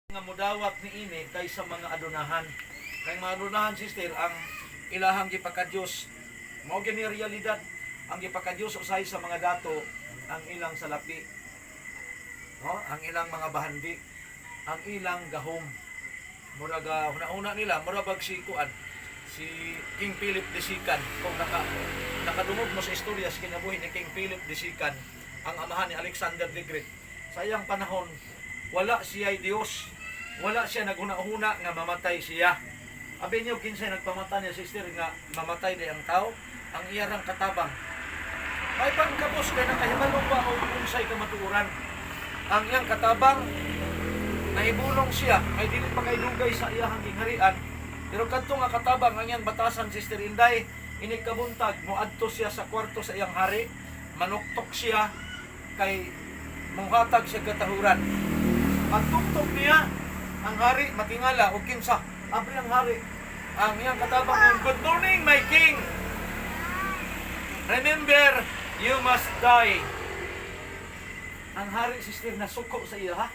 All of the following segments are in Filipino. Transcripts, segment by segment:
Nga mudawat ni ini kaysa mga adunahan. Kay mga adunahan, sister, ang ilahang gipakadyos mao gini realidad. Ang gipakadyos usay sa mga dato ang ilang salapi, no? Ang ilang mga bahandi, ang ilang gahom. Muraga una-una nila murabag si kuan, si King Philip II. Kung nakadungog mo sa istorya sa kinabuhi ni King Philip II, ang amahan ni Alexander the Great. Sa iyang panahon, wala siya Dios. Wala siya naghuna-huna nga mamatay siya. Abi niyo kinsay nagpamata niya, sister, nga mamatay di ang tao, ang iyarang katabang. May pangkabos kay nakahibalong ba o unsay kamatuoran. Ang iyang katabang nahibulong siya, kay dili pa kay dugay sa iyang gingharian. Pero kadto nga katabang ang iyang batasan, sister Inday, ini kabuntag moadto siya sa kwarto sa iyang hari, manuktok siya kay munghatag siya katahuran. Pagtuktok niya ang hari matingala o kinsa abri ang hari ang iyang katabang ng, "Good morning, my king. Remember, you must die." Ang hari, sister, nasuko sa iya, ha?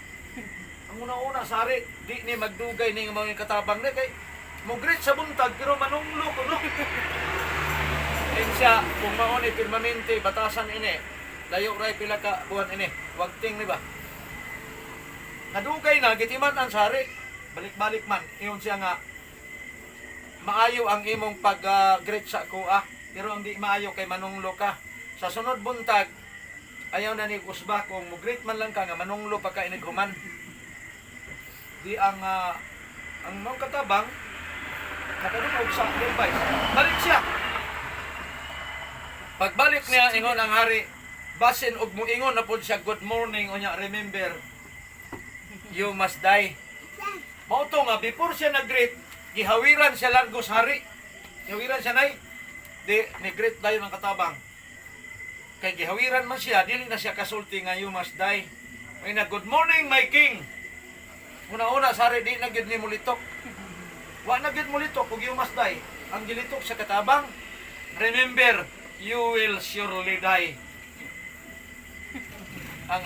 Ang una-una sa hari, di ni magdugay ni mga katabang na kay mugrit sa buntag pero manunglo ko, no? And siya, kung mauni permanente batasan ini, layo ray pila ka buwan ini, wagting ni ba? Nadugay na, gitiman ang sari, balik-balik man, iyon siya nga, maayo ang imong pag-greet sa kuha, pero ang di maayo kay manunglo ka. Sa sunod buntag, ayaw na ni kusba, kung mo-greet man lang ka, nga manunglo pa ka inighuman. Di ang mga katabang, nakadungog sa advice, balik siya. Pagbalik niya, ingon ang hari, basin og muingon na po siya, "Good morning," o niya, "Remember, you must die." Mauto nga, before siya nag-greet, gihawiran siya largos hari. Gihawiran siya nay. Di, ni-greet dayon ang katabang. Kay gihawiran man siya, dili na siya kasulti nga, "You must die." Ay na, "Good morning, my king." Una-una, sari, di na gyud ni mulitok. Wa na gyud mulitok, kung "You must die." Ang gilitok sa katabang, "Remember, you will surely die." Ang